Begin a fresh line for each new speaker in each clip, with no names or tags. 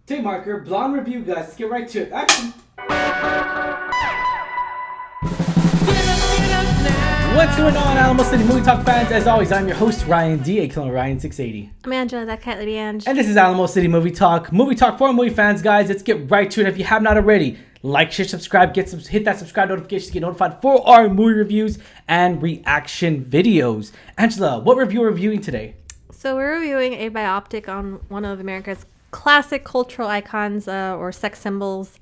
Tape marker, blonde review, guys. Let's get right to it. Action! What's going on, Alamo City Movie Talk fans? As always, I'm your host, Ryan D, aka Ryan680.
I'm Angela, that cat lady Ange.
And this is Alamo City Movie Talk. Movie Talk for movie fans, guys. Let's get right to it. If you have not already, like, share, subscribe, hit that subscribe notification to get notified for our movie reviews and reaction videos. Angela, what review are we reviewing today?
So we're reviewing a biopic on one of America's classic cultural icons or sex symbols,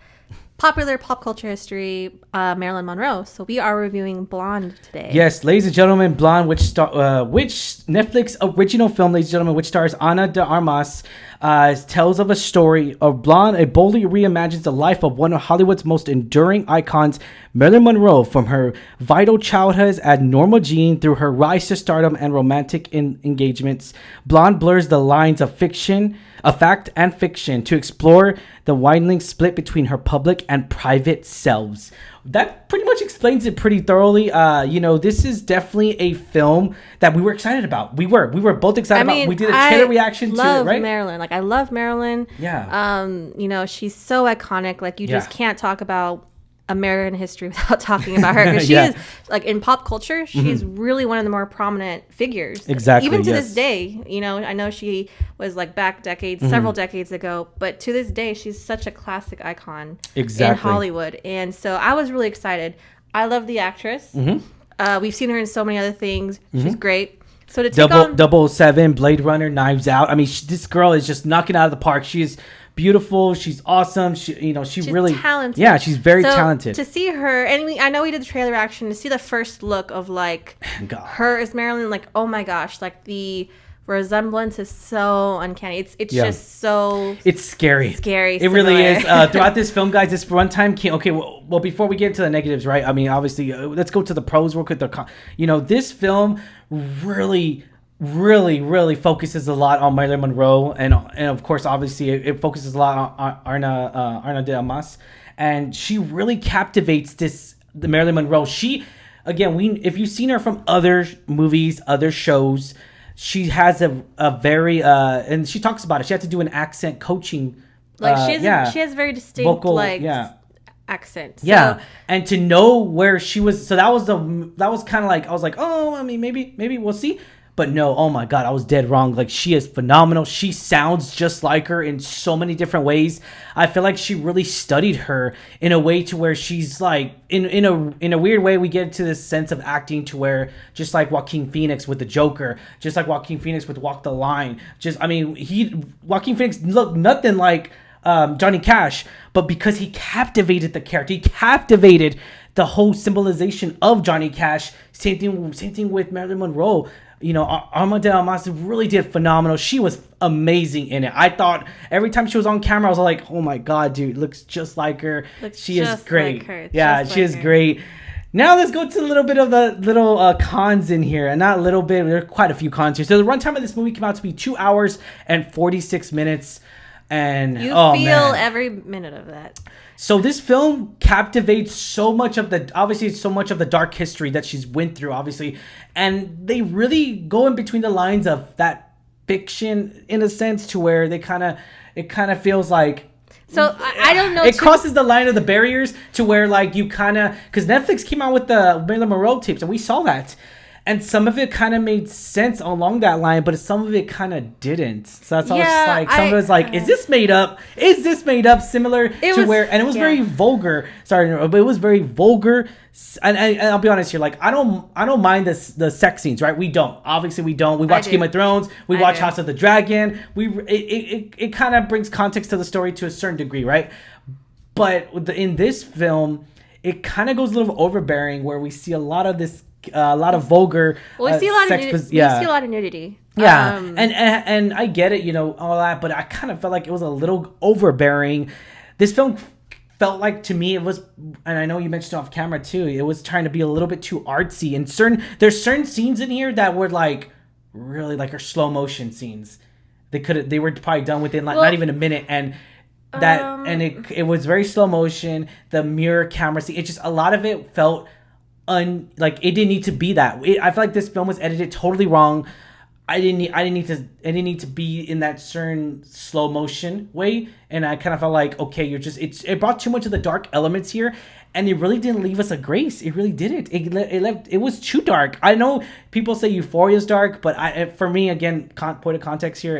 popular pop culture history, Marilyn Monroe. So we are reviewing Blonde today.
Yes, ladies and gentlemen, Blonde, which Netflix original film, ladies and gentlemen, which stars Ana de Armas, tells of a story of Blonde. It boldly reimagines the life of one of Hollywood's most enduring icons, Marilyn Monroe, from her vital childhood as Norma Jean through her rise to stardom and romantic engagements. Blonde blurs the lines of fact and fiction to explore the widening split between her public and private selves. That pretty much explains it pretty thoroughly. This is definitely a film that we were excited about. We were both excited about. We did a trailer reaction to it, right?
Marilyn. I love Marilyn.
Yeah.
She's so iconic. You just can't talk about American history without talking about her, because she is, in pop culture, she's really one of the more prominent figures.
Exactly.
Even to this day, I know she was back several decades ago, but to this day, she's such a classic icon in Hollywood. And so I was really excited. I love the actress. We've seen her in so many other things. She's great. So to take on
007, Blade Runner, Knives Out. I mean, this girl is just knocking out of the park. She is beautiful. She's awesome. She's really
talented.
Yeah, she's very talented.
To see her, and I know we did the trailer reaction, to see the first look of her as Marilyn, oh my gosh, the resemblance is so uncanny. It's just so
scary.
It
really is. Throughout this film, guys, this runtime came. Okay, well, before we get into the negatives, right? I mean, obviously, let's go to the pros real quick. This film really focuses a lot on Marilyn Monroe, and of course, obviously, it focuses a lot on Ana de Armas, and she really captivates the Marilyn Monroe. If you've seen her from other movies, other shows, she has a very and she talks about it. She had to do an accent coaching.
She has very distinct vocal, accent.
So, and to know where she was, so that was kind of I was like, oh, I mean, maybe we'll see. But no, oh my God, I was dead wrong. She is phenomenal. She sounds just like her in so many different ways. I feel like she really studied her in a way to where she's in a weird way, we get to this sense of acting to where, just like Joaquin Phoenix with the Joker, just like Joaquin Phoenix with Walk the Line. Joaquin Phoenix looked nothing like Johnny Cash, but because he captivated the character, he captivated the whole symbolization of Johnny Cash. Same thing with Marilyn Monroe. Ana de Armas really did phenomenal. She was amazing in it. I thought every time she was on camera, I was like, oh my God, dude, looks just like her. She is great. She is great. Now let's go to a little bit of the little cons in here. And not a little bit, there are quite a few cons here. So the runtime of this movie came out to be 2 hours and 46 minutes. And
you feel every minute of that.
So this film captivates so much of the dark history that she's went through, obviously. And they really go in between the lines of that fiction in a sense, to where it kind of feels like,
so I don't know.
It crosses the line of the barriers to where you kind of, because Netflix came out with the Marilyn Monroe tapes, and we saw that. And some of it kind of made sense along that line, but some of it kind of didn't. So that's always some of it was is this made up? Is this made up? Similar to where, and it was very vulgar. Sorry, but it was very vulgar. And I'll be honest here, I don't mind the sex scenes, right? We don't. Obviously, we don't. We watch Game of Thrones. We watch House of the Dragon. It kind of brings context to the story to a certain degree, right? But in this film, it kind of goes a little overbearing, where we see a lot of this. A lot of vulgar.
Well, we see a lot of nudity.
Yeah, and I get it, all that, but I kind of felt like it was a little overbearing. This film felt like, to me, it was, and I know you mentioned off camera too, it was trying to be a little bit too artsy. And there's certain scenes in here that were really are slow motion scenes. They were probably done within not even a minute, and it was very slow motion. The mirror camera scene, it just, a lot of it felt it didn't need to be that. I feel like this film was edited totally wrong. I didn't need to be in that certain slow motion way, and I kind of felt like, okay, it brought too much of the dark elements here, and it really didn't leave us a grace. It really didn't. It was too dark. I know people say Euphoria is dark, but for me, again, point of context here,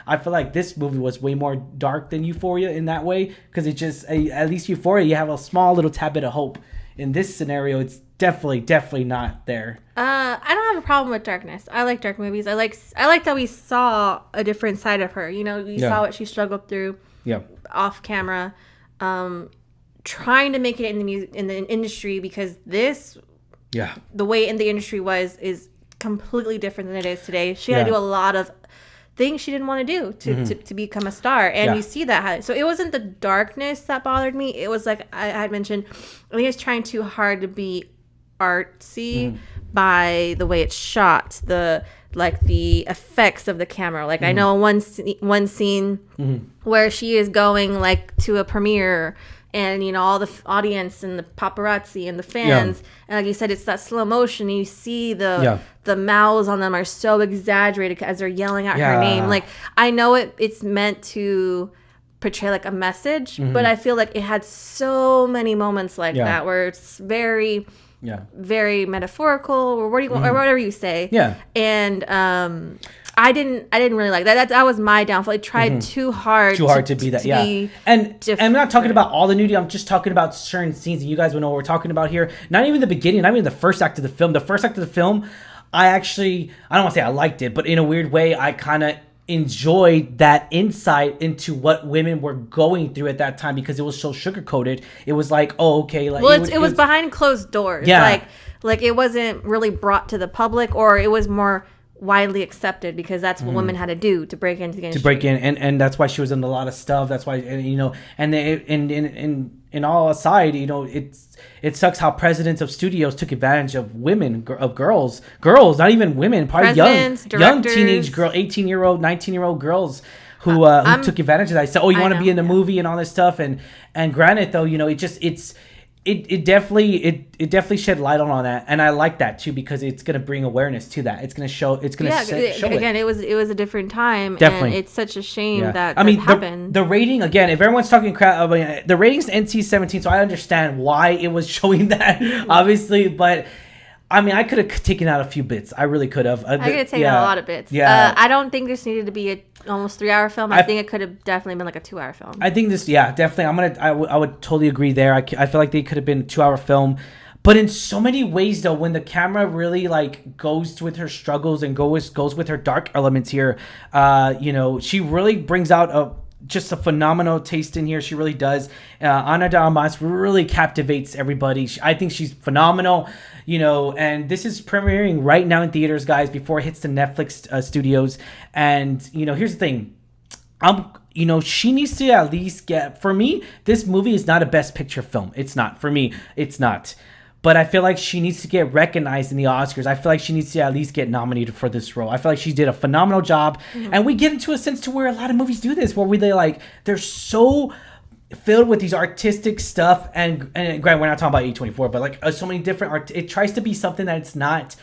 I feel like this movie was way more dark than Euphoria in that way, because at least Euphoria, you have a small little tad bit of hope. In this scenario, it's definitely not there.
I don't have a problem with darkness. I like dark movies. I like that we saw a different side of her. We saw what she struggled through.
Yeah.
Off camera, trying to make it in the industry, because the way in the industry is completely different than it is today. She had to do a lot of things she didn't want to do to become a star, and you see that. So it wasn't the darkness that bothered me. It was like I had mentioned, I think it's trying too hard to be artsy by the way it's shot, the effects of the camera. Like I know one scene where she is going like to a premiere, and all the audience and the paparazzi and the fans, and like you said, it's that slow motion, and you see the mouths on them are so exaggerated as they're yelling out her name. Like I know it's meant to portray like a message, but I feel like it had so many moments like that where it's very very metaphorical, or whatever you say. And I didn't really like that. That was my downfall. It tried too hard to be that.
And I'm not talking about all the nudity. I'm just talking about certain scenes, and you guys will know what we're talking about here. Not even the beginning, not even the first act of the film. The first act of the film, I don't want to say I liked it, but in a weird way, I kind of enjoyed that insight into what women were going through at that time, because it was so sugar-coated. It was like, oh, okay. Like,
it was behind closed doors. Yeah. Like it wasn't really brought to the public, or it was more widely accepted, because that's what women had to do to break into the industry.
And that's why she was in a lot of stuff. That's why, in all aside, it sucks how presidents of studios took advantage of women, of girls, not even women, probably young teenage girl, 18-year-old, 19-year-old girls who took advantage of that. So, you want to be in a movie and all this stuff, and granted though, it definitely shed light on that, and I like that too, because it's gonna bring awareness to that. It's gonna show. It's gonna show
again. It was a different time. Definitely, and it's such a shame that happened.
The rating, again, if everyone's talking crap, the rating's NC-17, so I understand why it was showing that, obviously, but. I could have taken out a few bits. I really could have.
I could have taken out a lot of bits. Yeah. I don't think this needed to be a almost 3-hour film. I think it could have definitely been like a 2-hour film.
I think this, definitely. I would totally agree there. I feel like they could have been a 2-hour film. But in so many ways, though, when the camera really goes with her struggles and goes with her dark elements here, she really brings out just a phenomenal taste in here. She really does. Ana de Armas really captivates everybody. I think she's phenomenal, and this is premiering right now in theaters, guys, before it hits the Netflix studios. And, here's the thing. She needs to at least get, for me, this movie is not a Best Picture film. It's not. For me, it's not. But I feel like she needs to get recognized in the Oscars. I feel like she needs to at least get nominated for this role. I feel like she did a phenomenal job. Mm-hmm. And we get into a sense to where a lot of movies do this, where they're so filled with these artistic stuff. And granted, we're not talking about A24, but so many different it tries to be something that it's not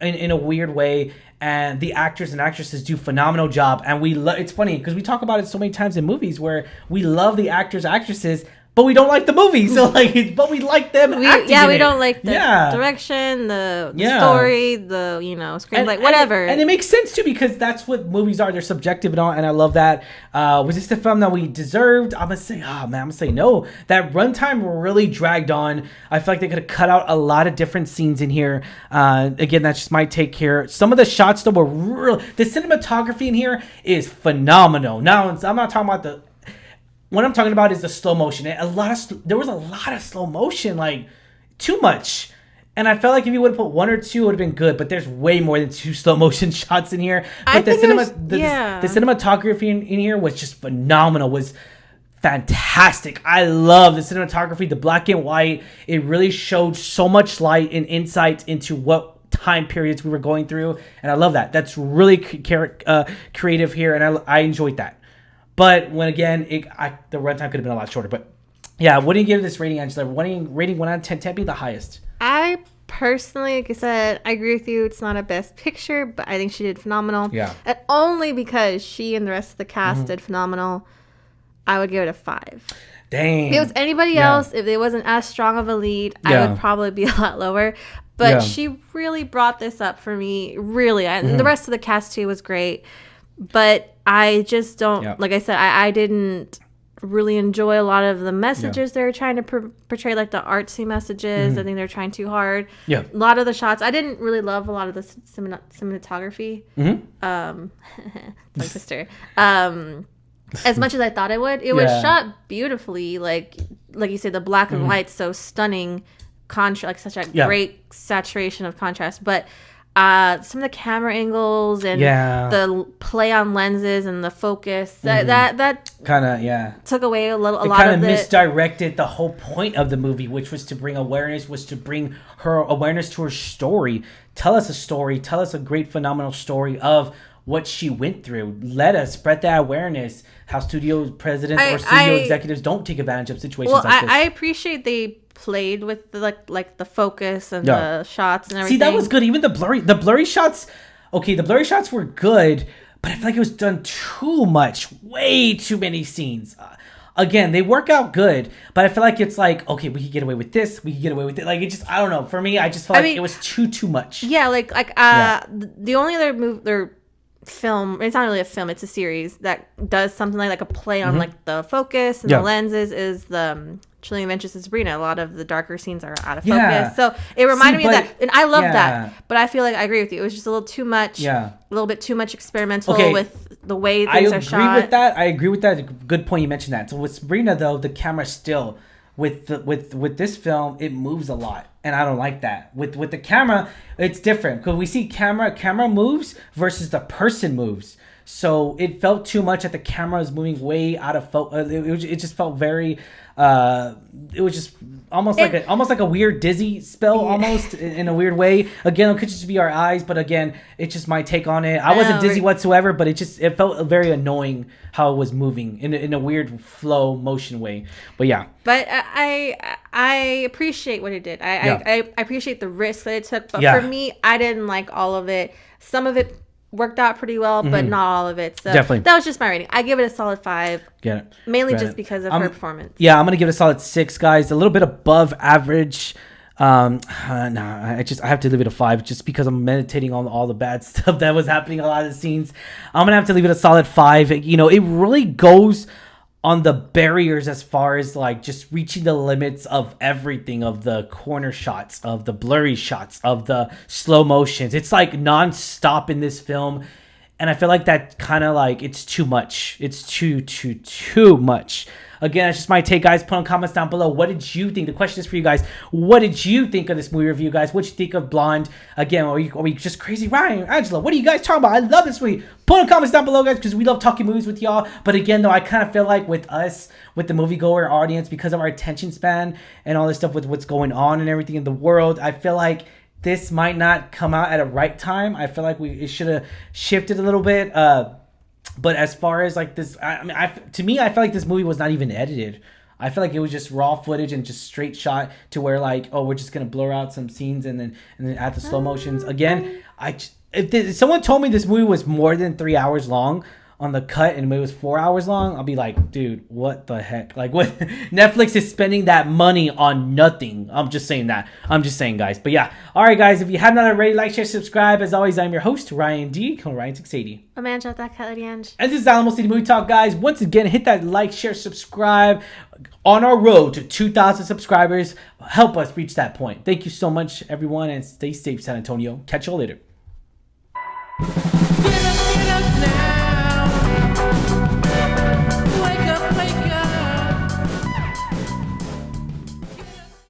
in a weird way. And the actors and actresses do a phenomenal job. And it's funny because we talk about it so many times in movies where we love the actors, actresses, but we don't like the movie. So but we like them acting in
we
it.
Don't like the direction, the story, the screenplay, whatever.
And it makes sense too, because that's what movies are. They're subjective and all, and I love that. Was this the film that we deserved? I'm gonna say no. That runtime really dragged on. I feel like they could have cut out a lot of different scenes in here. Again, that's just my take here. Some of the shots though were real. The cinematography in here is phenomenal. Now I'm not talking about what I'm talking about is the slow motion. There was a lot of slow motion, too much. And I felt like if you would have put 1 or 2, it would have been good. But there's way more than 2 slow motion shots in here. But the cinematography in here was just phenomenal. Was fantastic. I love the cinematography, the black and white. It really showed so much light and insight into what time periods we were going through, and I love that. That's really creative here, and I enjoyed that. But when again, the runtime could have been a lot shorter. But yeah, what do you give this rating, Angela? Rating 1 out of 10, 10 be the highest.
I personally, like I said, I agree with you. It's not a best picture, but I think she did phenomenal.
Yeah.
And only because she and the rest of the cast did phenomenal, I would give it a 5.
Dang.
If it was anybody else, if it wasn't as strong of a lead, I would probably be a lot lower. But she really brought this up for me. Really. And the rest of the cast, too, was great. But I just don't, like I said, I didn't really enjoy a lot of the messages they were trying to portray, like the artsy messages. I think they're trying too hard. A lot of the shots, I didn't really love a lot of the cinematography. Tongue twister. As much as I thought it would. It was shot beautifully. Like you said, the black and white, so stunning contrast, like such a great saturation of contrast. But some of the camera angles and the play on lenses and the focus that
kind of
took away a lot of it.
Kind of misdirected the whole point of the movie, which was to bring awareness, was to bring her awareness to her story. Tell us a story. Tell us a great, phenomenal story of what she went through. Let us spread that awareness. How studio presidents or studio executives don't take advantage of situations like this.
I appreciate they played with the, like the focus and the shots and everything.
See, that was good. Even the blurry shots. Okay, the blurry shots were good, but I feel like it was done too much. Way too many scenes. Again, they work out good, but I feel like it's like, okay, we could get away with this. We could get away with it. Like, it just, I don't know. For me, I just felt like it was too much.
Yeah, the only other film, it's not really a film, it's a series that does something like a play on like the focus and the lenses, is the Chilling Adventures of Sabrina. A lot of the darker scenes are out of focus, so it reminded me of that, and I love that. But I feel like I agree with you, it was just a little too much, a little bit too much experimental with the way things are shot.
I agree with that. Good point, you mentioned that. So with Sabrina though, the camera still with this film, it moves a lot, and I don't like that. With the camera, it's different because we see camera moves versus the person moves. So it felt too much that the camera is moving way out of focus. It just felt very. It was just almost like a weird dizzy spell, almost in a weird way. Again, it could just be our eyes, but again, it's just my take on it. I wasn't dizzy whatsoever, but it felt very annoying how it was moving in a weird flow motion way. But yeah.
But I appreciate what it did. I appreciate the risk that it took. But for me, I didn't like all of it. Some of it worked out pretty well, but not all of it. So definitely, that was just my rating. I give it a solid 5.
Get it?
Mainly just because of her performance.
Yeah, I'm gonna give it a solid 6, guys. A little bit above average. I have to leave it a 5 just because I'm meditating on all the bad stuff that was happening. A lot of the scenes. I'm gonna have to leave it a solid 5. You know, it really goes on the barriers as far as like just reaching the limits of everything, of the corner shots, of the blurry shots, of the slow motions. It's like non-stop in this film, and I feel like that kind of like, it's too much. It's too much. Again, that's just my take, guys. Put on comments down below. What did you think? The question is for you guys. What did you think of this movie review, guys? What did you think of Blonde? Again, are we just crazy? Ryan, Angela, what are you guys talking about? I love this movie. Put on comments down below, guys, because we love talking movies with y'all. But again, though, I kind of feel like with us, with the moviegoer audience, because of our attention span and all this stuff with what's going on and everything in the world, I feel like this might not come out at a right time. I feel like it should have shifted a little bit. But as far as like this, to me, I feel like this movie was not even edited. I feel like it was just raw footage and just straight shot to where like, oh, we're just gonna blur out some scenes and then add the slow motions. Again, if someone told me this movie was more than 3 hours long on the cut and it was 4 hours long, I'll be like, dude, what the heck? Like, what? Netflix is spending that money on nothing. I'm just saying that. I'm just saying, guys. But yeah. All right, guys. If you have not already, like, share, subscribe. As always, I'm your host, Ryan D. Call Ryan680.
Amanda, that Kelly Ange.
And this is Alamo City Movie Talk, guys. Once again, hit that like, share, subscribe. On our road to 2,000 subscribers. Help us reach that point. Thank you so much, everyone, and stay safe, San Antonio. Catch you all later.